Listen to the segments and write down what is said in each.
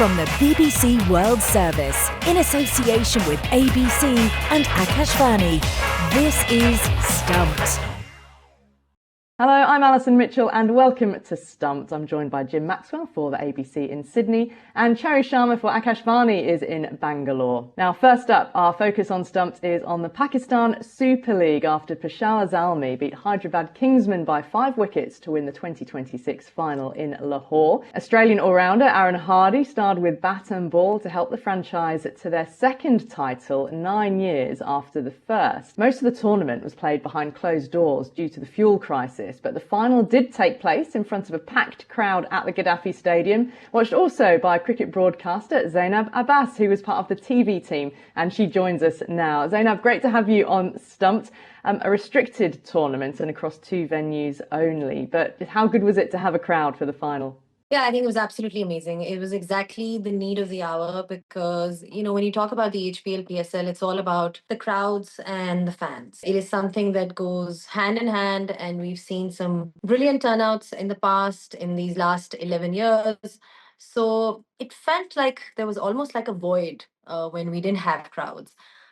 From the BBC World Service, in association with ABC and Akashvani, this is Stumped. Hello, I'm Alison Mitchell and welcome to Stumped. I'm joined by Jim Maxwell for the ABC in Sydney and Cherry Sharma for Akashvani is in Bangalore. Now, first up, our focus on Stumped is on the Pakistan Super League after Peshawar Zalmi beat Hyderabad Kingsmen by 5 wickets to win the 2026 final in Lahore. Australian all-rounder Aaron Hardy starred with bat and ball to help the franchise to their second title 9 years after the first. Most of the tournament was played behind closed doors due to the fuel crisis, but the final did take place in front of a packed crowd at the Gaddafi Stadium, watched also by cricket broadcaster Zainab Abbas, who was part of the TV team, and she joins us now. Zainab, great to have you on Stumped. A restricted tournament and across 2 venues only, but how good was it to have a crowd for the final? Yeah, I think it was absolutely amazing. It was exactly the need of the hour because, when you talk about the HPL PSL, it's all about the crowds and the fans. It is something that goes hand in hand, and we've seen some brilliant turnouts in the past, in these last 11 years. So it felt like there was almost like a void when we didn't have crowds.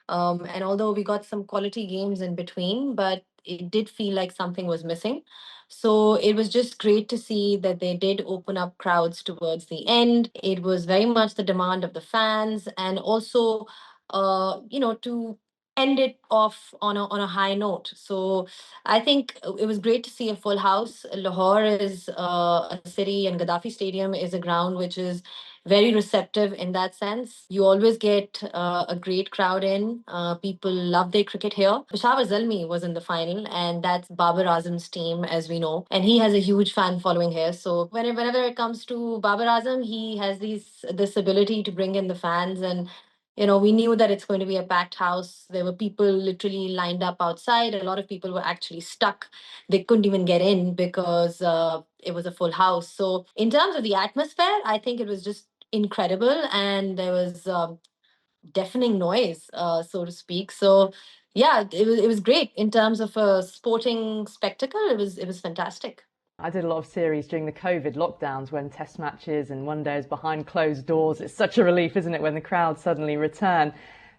And although we got some quality games in between, but it did feel like something was missing. So it was just great to see that they did open up crowds towards the end. It was very much the demand of the fans, and also, to end it off on a high note. So I think it was great to see a full house. Lahore is a city, and Gaddafi Stadium is a ground which is very receptive in that sense. You always get a great crowd in. People love their cricket here. Peshawar Zalmi was in the final, and that's Babar Azam's team, as we know. And he has a huge fan following here. So whenever it comes to Babar Azam, he has this ability to bring in the fans. And we knew that it's going to be a packed house. There were people literally lined up outside. A lot of people were actually stuck. They couldn't even get in because it was a full house. So in terms of the atmosphere, I think it was just incredible, and there was deafening noise, so to speak. So yeah, it was great in terms of a sporting spectacle. It was fantastic. I did a lot of series during the COVID lockdowns when test matches and one days behind closed doors. It's such a relief, isn't it, when the crowd suddenly return?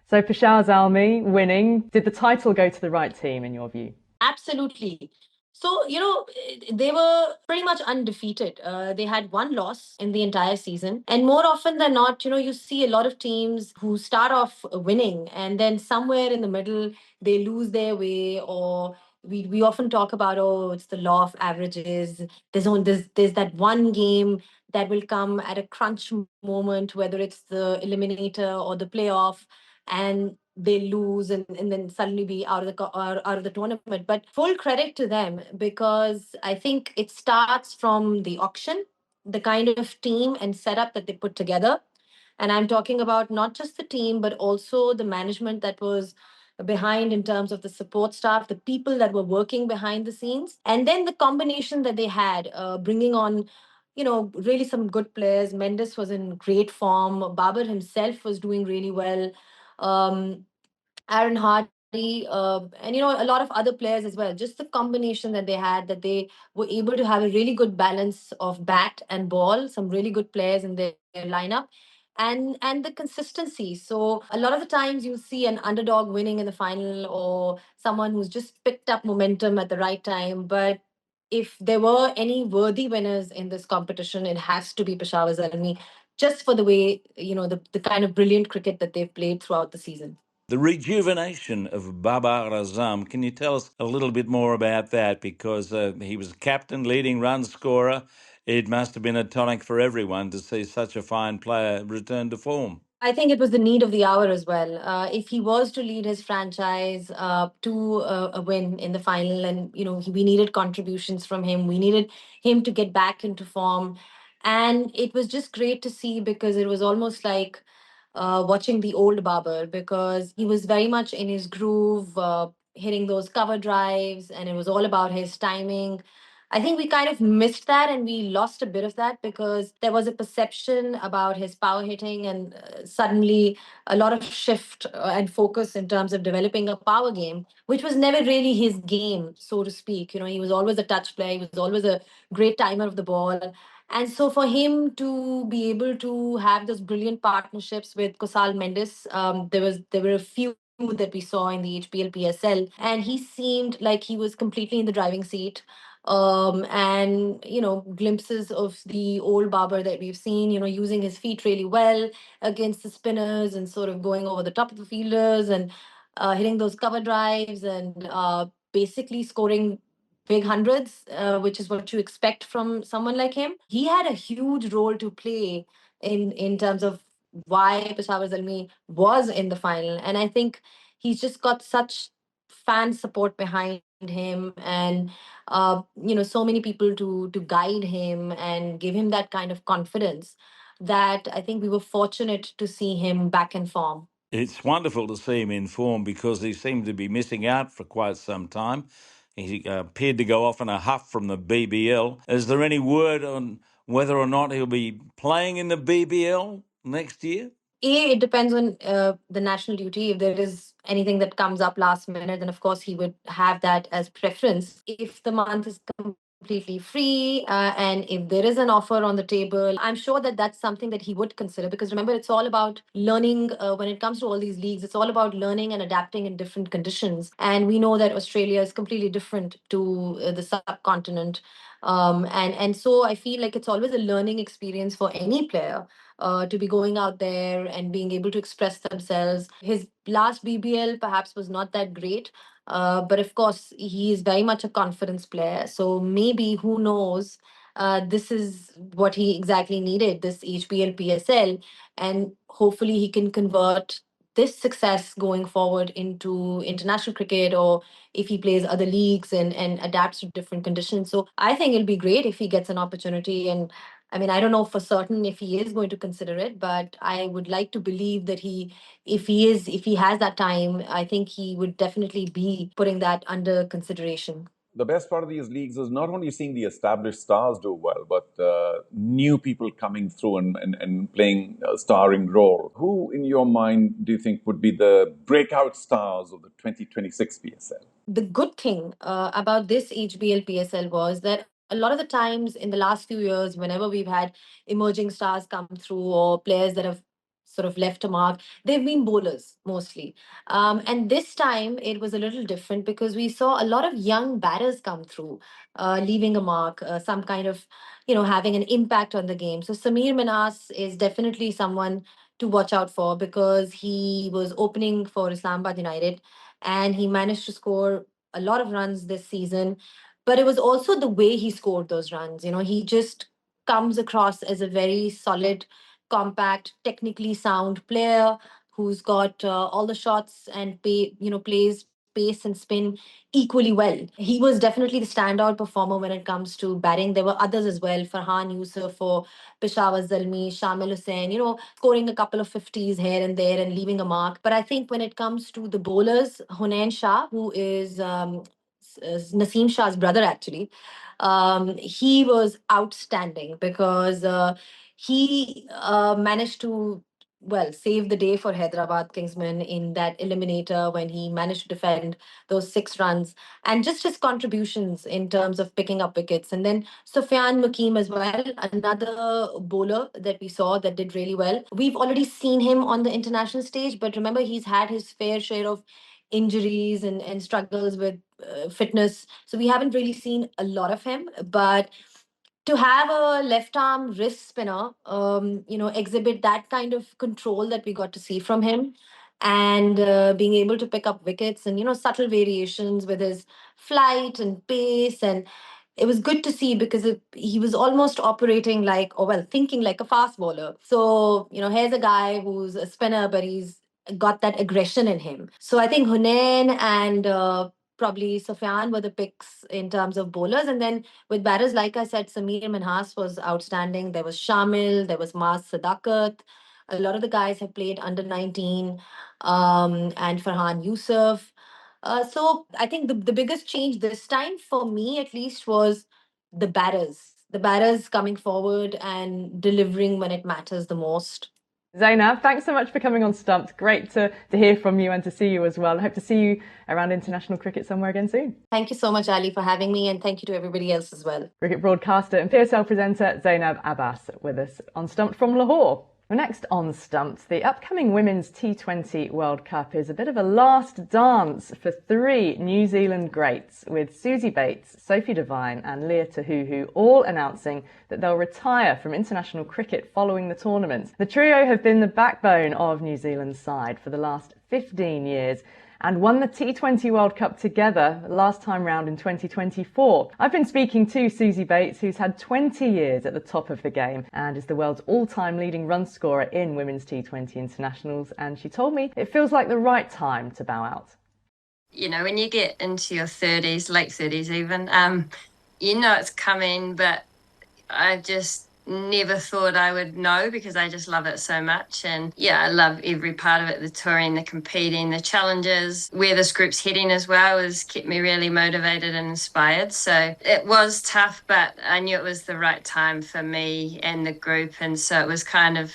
So Peshawar Zalmi winning, did the title go to the right team in your view? Absolutely. So, they were pretty much undefeated. They had 1 loss in the entire season. And more often than not, you see a lot of teams who start off winning and then somewhere in the middle, they lose their way, or we often talk about, oh, it's the law of averages. There's that one game that will come at a crunch moment, whether it's the eliminator or the playoff, and they lose, and then suddenly be out of the tournament. But full credit to them, because I think it starts from the auction, the kind of team and setup that they put together. And I'm talking about not just the team, but also the management that was behind, in terms of the support staff, the people that were working behind the scenes, and then the combination that they had, bringing on really some good players. Mendes was in great form. Babar himself was doing really well. um, Aaron Hardy, and a lot of other players as well. Just the combination that they had, that they were able to have a really good balance of bat and ball, some really good players in their lineup, and the consistency. So a lot of the times you see an underdog winning in the final, or someone who's just picked up momentum at the right time. But if there were any worthy winners in this competition, it has to be Peshawar Zalmi, just for the way, the kind of brilliant cricket that they've played throughout the season. The rejuvenation of Babar Azam, can you tell us a little bit more about that? Because he was captain, leading run scorer. It must have been a tonic for everyone to see such a fine player return to form. I think it was the need of the hour as well. If he was to lead his franchise to a win in the final, and we needed contributions from him, we needed him to get back into form, and it was just great to see, because it was almost like watching the old Babar, because he was very much in his groove, hitting those cover drives, and it was all about his timing. I think we kind of missed that, and we lost a bit of that, because there was a perception about his power hitting, and suddenly a lot of shift and focus in terms of developing a power game, which was never really his game, so to speak. He was always a touch player, he was always a great timer of the ball. And so for him to be able to have those brilliant partnerships with Kusal Mendes, there were a few that we saw in the HPL PSL, and he seemed like he was completely in the driving seat. And glimpses of the old Babar that we've seen, using his feet really well against the spinners and sort of going over the top of the fielders and hitting those cover drives and basically scoring big hundreds, which is what you expect from someone like him. He had a huge role to play in terms of why Peshawar Zalmi was in the final, and I think he's just got such fan support behind him, and so many people to guide him and give him that kind of confidence that I think we were fortunate to see him back in form. It's wonderful to see him in form because he seemed to be missing out for quite some time. He appeared to go off in a huff from the BBL. Is there any word on whether or not he'll be playing in the BBL next year? It depends on the national duty. If there is anything that comes up last minute, then of course he would have that as preference. If the month is completely free, and if there is an offer on the table, I'm sure that that's something that he would consider, because remember, it's all about learning. When it comes to all these leagues, it's all about learning and adapting in different conditions. And we know that Australia is completely different to the subcontinent. And so I feel like it's always a learning experience for any player to be going out there and being able to express themselves. His last BBL perhaps was not that great, but of course, he is very much a confidence player. So maybe, who knows, this is what he exactly needed, this HBL PSL. And hopefully, he can convert this success going forward into international cricket, or if he plays other leagues and adapts to different conditions. So I think it'll be great if he gets an opportunity. And I mean, I don't know for certain if he is going to consider it, but I would like to believe that if he has that time, I think he would definitely be putting that under consideration. The best part of these leagues is not only seeing the established stars do well, but new people coming through and playing a starring role. Who, in your mind, do you think would be the breakout stars of the 2026 PSL? The good thing about this HBL PSL was that a lot of the times in the last few years, whenever we've had emerging stars come through or players that have sort of left a mark, they've been bowlers mostly. And this time it was a little different because we saw a lot of young batters come through, leaving a mark, some kind of, having an impact on the game. So Samir Minas is definitely someone to watch out for because he was opening for Islamabad United and he managed to score a lot of runs this season. But it was also the way he scored those runs. He just comes across as a very solid, compact, technically sound player who's got all the shots and plays pace and spin equally well. He was definitely the standout performer when it comes to batting. There were others as well, Farhan Yusuf for Peshawar Zalmi, Shamil Hussain, scoring a couple of 50s here and there and leaving a mark. But I think when it comes to the bowlers, Hunain Shah, who is Naseem Shah's brother actually, he was outstanding because he managed to save the day for Hyderabad Kingsmen in that eliminator when he managed to defend those 6 runs, and just his contributions in terms of picking up wickets. And then Sufyan Mukim as well, another bowler that we saw that did really well. We've already seen him on the international stage, but remember, he's had his fair share of injuries and struggles with fitness. So we haven't really seen a lot of him. But to have a left arm wrist spinner, exhibit that kind of control that we got to see from him, and being able to pick up wickets and subtle variations with his flight and pace, and it was good to see because he was almost operating like, or well, thinking like a fast bowler. So here's a guy who's a spinner, but he's got that aggression in him. So I think Hunain and probably Sufyan were the picks in terms of bowlers. And then with batters, like I said, Samir Minhas was outstanding. There was Shamil, there was Mas Sadakat. A lot of the guys have played under 19, and Farhan Yusuf. So I think the biggest change this time, for me at least, was the batters. The batters coming forward and delivering when it matters the most. Zainab, thanks so much for coming on Stumped. Great to hear from you and to see you as well. I hope to see you around international cricket somewhere again soon. Thank you so much, Ali, for having me, and thank you to everybody else as well. Cricket broadcaster and PSL presenter Zainab Abbas with us on Stumped from Lahore. Well, next on Stumped, the upcoming Women's T20 World Cup is a bit of a last dance for three New Zealand greats, with Suzie Bates, Sophie Devine and Leah Tahuhu all announcing that they'll retire from international cricket following the tournament. The trio have been the backbone of New Zealand's side for the last 15 years and won the T20 World Cup together last time round in 2024. I've been speaking to Suzie Bates, who's had 20 years at the top of the game and is the world's all-time leading run scorer in women's T20 internationals, and she told me it feels like the right time to bow out. You know, when you get into your 30s, late 30s even, you know it's coming, but I just never thought I would know because I just love it so much. And yeah, I love every part of it, the touring, the competing, the challenges. Where this group's heading as well has kept me really motivated and inspired. So it was tough, but I knew it was the right time for me and the group. And so it was kind of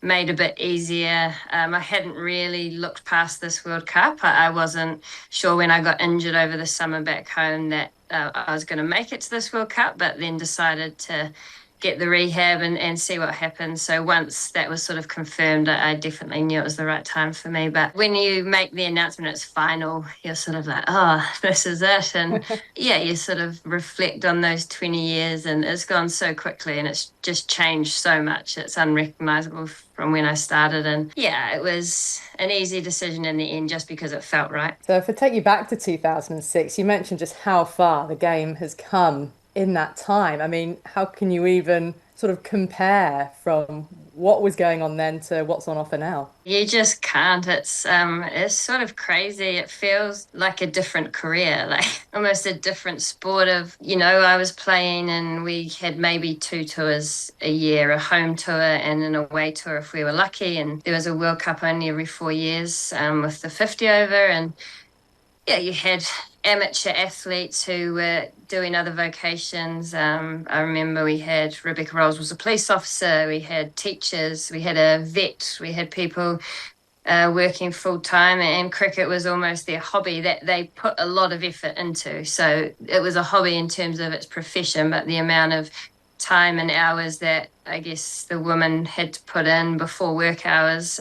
made a bit easier. I hadn't really looked past this World Cup. I wasn't sure when I got injured over the summer back home that I was going to make it to this World Cup, but then decided to get the rehab and see what happens. So once that was sort of confirmed, I definitely knew it was the right time for me. But when you make the announcement it's final, you're sort of like, oh, this is it. And yeah, you sort of reflect on those 20 years and it's gone so quickly and it's just changed so much. It's unrecognizable from when I started. And yeah, it was an easy decision in the end just because it felt right. So if I take you back to 2006, you mentioned just how far the game has come in that time. I mean, how can you even sort of compare from what was going on then to what's on offer now? You just can't. It's sort of crazy. It feels like a different career, like almost a different sport of, you know, I was playing and we had maybe 2 tours a year, a home tour and an away tour if we were lucky. And there was a World Cup only every 4 years with the 50 over. And yeah, you had amateur athletes who were doing other vocations. I remember we had Rebecca Rolls was a police officer, we had teachers, we had a vet, we had people working full time, and cricket was almost their hobby that they put a lot of effort into. So it was a hobby in terms of its profession, but the amount of time and hours that I guess the women had to put in before work hours,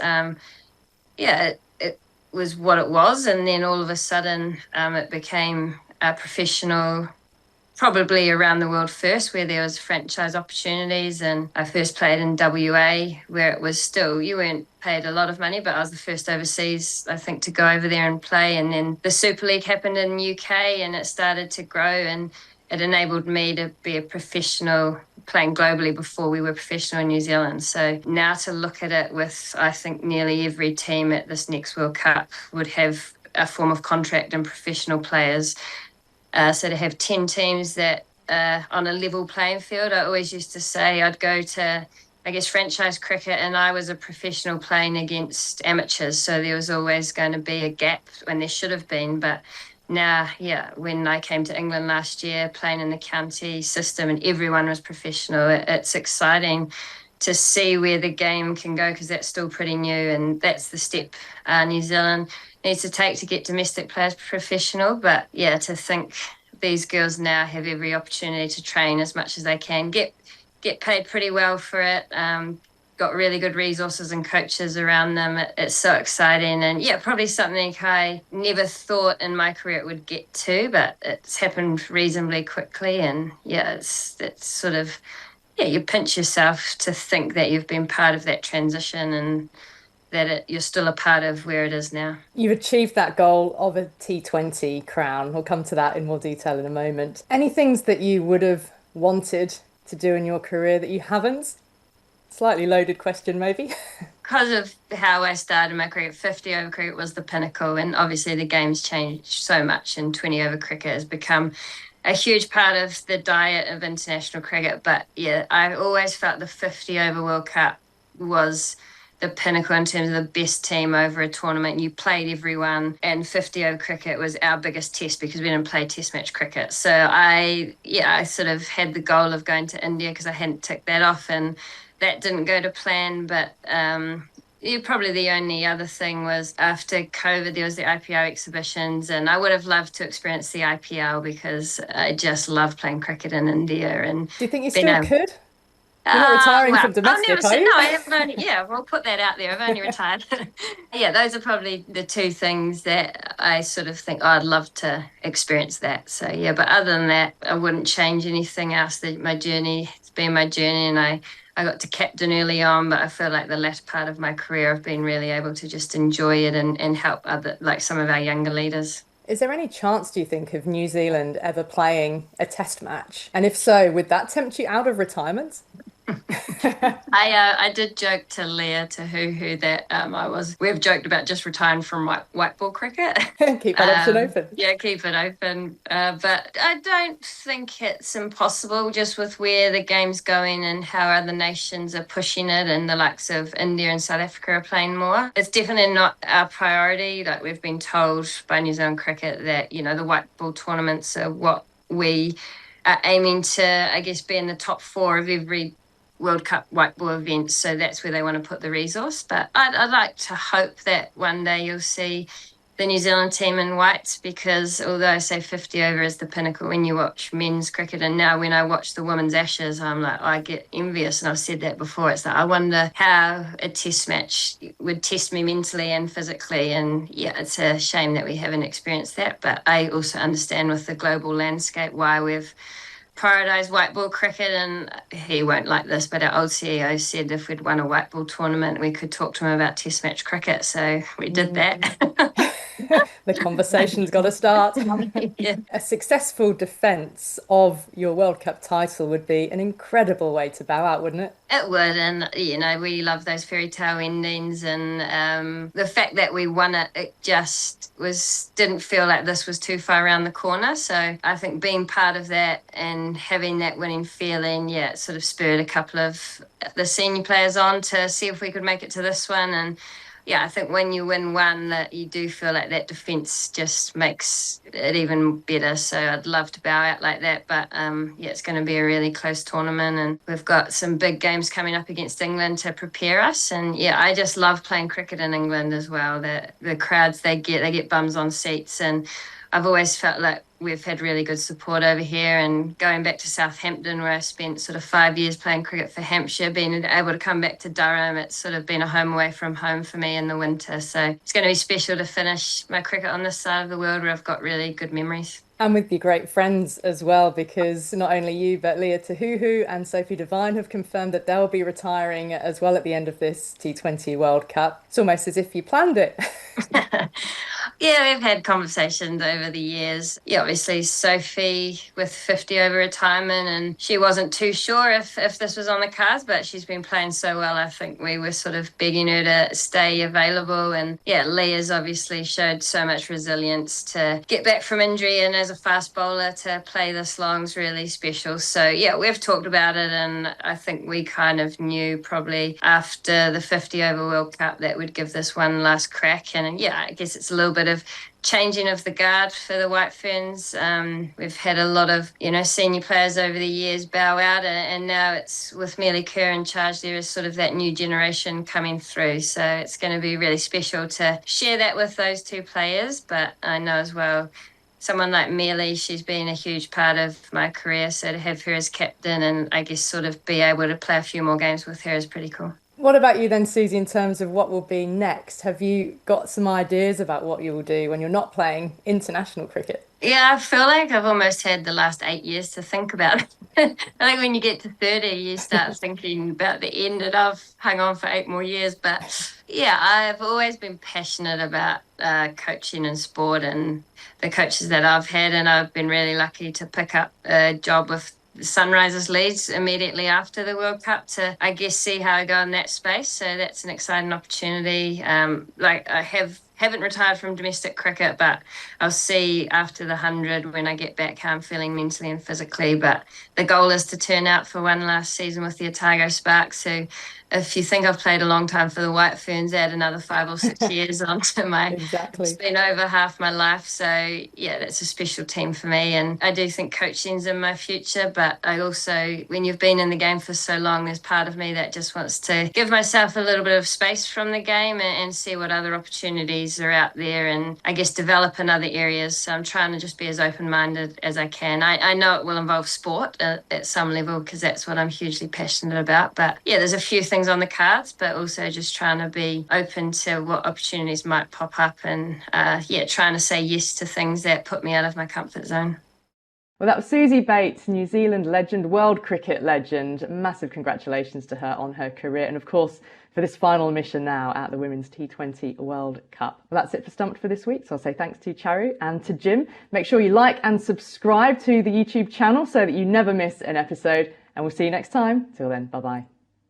it was what it was. And then all of a sudden it became professional, probably around the world first, where there was franchise opportunities. And I first played in WA, where it was still, you weren't paid a lot of money, but I was the first overseas, I think, to go over there and play. And then the Super League happened in UK and it started to grow, and it enabled me to be a professional playing globally before we were professional in New Zealand. So now to look at it with, I think, nearly every team at this next World Cup would have a form of contract and professional players. So to have 10 teams that on a level playing field, I always used to say I'd go to, I guess, franchise cricket, and I was a professional playing against amateurs. So there was always going to be a gap when there should have been. But now, yeah, when I came to England last year, playing in the county system and everyone was professional, it's exciting to see where the game can go, because that's still pretty new, and that's the step New Zealand needs to take to get domestic players professional. But yeah, to think these girls now have every opportunity to train as much as they can, get paid pretty well for it, got really good resources and coaches around them. It's so exciting, and yeah, probably something I never thought in my career it would get to, but it's happened reasonably quickly. And yeah, it's sort of, yeah, you pinch yourself to think that you've been part of that transition and that you're still a part of where it is now. You've achieved that goal of a T20 crown. We'll come to that in more detail in a moment. Any things that you would have wanted to do in your career that you haven't? Slightly loaded question, maybe. Because of how I started my career, 50 over cricket was the pinnacle, and obviously the game's changed so much, and 20 over cricket has become a huge part of the diet of international cricket. But yeah, I always felt the 50 over World Cup was the pinnacle in terms of the best team over a tournament. You played everyone, and 50 over cricket was our biggest test because we didn't play test match cricket. So I sort of had the goal of going to India because I hadn't ticked that off, and that didn't go to plan. But probably the only other thing was after COVID, there was the IPO exhibitions, and I would have loved to experience the IPL because I just love playing cricket in India. And Do you think you been still could? You're not retiring well, from domestic, are you? No, I haven't only, yeah, we'll put that out there. I've only retired. Yeah, those are probably the two things that I sort of think, oh, I'd love to experience that. So, yeah, but other than that, I wouldn't change anything else. My journey, it's been my journey, and I got to captain early on, but I feel like the latter part of my career, I've been really able to just enjoy it and help other, like some of our younger leaders. Is there any chance, do you think, of New Zealand ever playing a test match? And if so, would that tempt you out of retirement? I did joke to Leah Tahuhu that we've joked about just retiring from white ball cricket. Keep that option open. Yeah, keep it open. But I don't think it's impossible just with where the game's going and how other nations are pushing it, and the likes of India and South Africa are playing more. It's definitely not our priority. Like, we've been told by New Zealand Cricket that, the white ball tournaments are what we are aiming to, I guess, be in the top 4 of every World Cup white ball events, so that's where they want to put the resource. But I'd like to hope that one day you'll see the New Zealand team in white, because although I say 50 over is the pinnacle when you watch men's cricket, and now when I watch the women's Ashes, I'm like, I get envious, and I've said that before. It's like, I wonder how a test match would test me mentally and physically, and yeah, it's a shame that we haven't experienced that. But I also understand with the global landscape why we've prioritise white ball cricket, and he won't like this, but our old CEO said if we'd won a white ball tournament, we could talk to him about test match cricket. So we did that. The conversation's got to start. Yeah. A successful defence of your World Cup title would be an incredible way to bow out, wouldn't it? It would, and we love those fairy tale endings, and the fact that we won it just didn't feel like this was too far around the corner. So I think being part of that and having that winning feeling, it sort of spurred a couple of the senior players on to see if we could make it to this one. And yeah, I think when you win one, that you do feel like that defence just makes it even better. So I'd love to bow out like that. But it's going to be a really close tournament, and we've got some big games coming up against England to prepare us. And yeah, I just love playing cricket in England as well. The crowds they get bums on seats, and I've always felt like we've had really good support over here. And going back to Southampton, where I spent sort of 5 years playing cricket for Hampshire, being able to come back to Durham, it's sort of been a home away from home for me in the winter. So it's going to be special to finish my cricket on this side of the world where I've got really good memories. And with your great friends as well, because not only you, but Leah Tahuhu and Sophie Devine have confirmed that they'll be retiring as well at the end of this T20 World Cup. It's almost as if you planned it. Yeah, we've had conversations over the years. Yeah, obviously Sophie with 50 over retirement, and she wasn't too sure if this was on the cards, but she's been playing so well. I think we were sort of begging her to stay available. And yeah, Leah's obviously showed so much resilience to get back from injury, and as a fast bowler to play this long is really special. So yeah, we've talked about it, and I think we kind of knew probably after the 50 over World Cup that we'd give this one last crack. And yeah, I guess it's a little bit of changing of the guard for the White Ferns. We've had a lot of senior players over the years bow out, and now it's with Mealy Kerr in charge, there is sort of that new generation coming through. So it's going to be really special to share that with those two players. But I know as well, someone like Mealy, she's been a huge part of my career, so to have her as captain and I guess sort of be able to play a few more games with her is pretty cool. What about you then, Susie, in terms of what will be next? Have you got some ideas about what you will do when you're not playing international cricket? Yeah, I feel like I've almost had the last 8 years to think about it. I think when you get to 30, you start thinking about the end, and I've hung on for 8 more years. But yeah, I've always been passionate about coaching and sport and the coaches that I've had, and I've been really lucky to pick up a job with Sunrisers Leeds immediately after the World Cup to, I guess, see how I go in that space. So that's an exciting opportunity. I haven't retired from domestic cricket, but I'll see after the 100 when I get back how I'm feeling mentally and physically. But the goal is to turn out for one last season with the Otago Sparks, who if you think I've played a long time for the White Ferns, add another 5 or 6 years onto my. Exactly. It's been over half my life, so yeah, that's a special team for me. And I do think coaching's in my future, but I also, when you've been in the game for so long, there's part of me that just wants to give myself a little bit of space from the game and see what other opportunities are out there, and I guess develop in other areas. So I'm trying to just be as open-minded as I can. I know it will involve sport at some level, because that's what I'm hugely passionate about. But yeah, there's a few things on the cards, but also just trying to be open to what opportunities might pop up, and trying to say yes to things that put me out of my comfort zone. Well, that was Susie Bates, New Zealand legend, world cricket legend. Massive congratulations to her on her career, and of course for this final mission now at the Women's T20 World Cup. Well, that's it for Stumped for this week, so I'll say thanks to Charu and to Jim. Make sure you like and subscribe to the YouTube channel so that you never miss an episode, and we'll see you next time. Till then, bye-bye.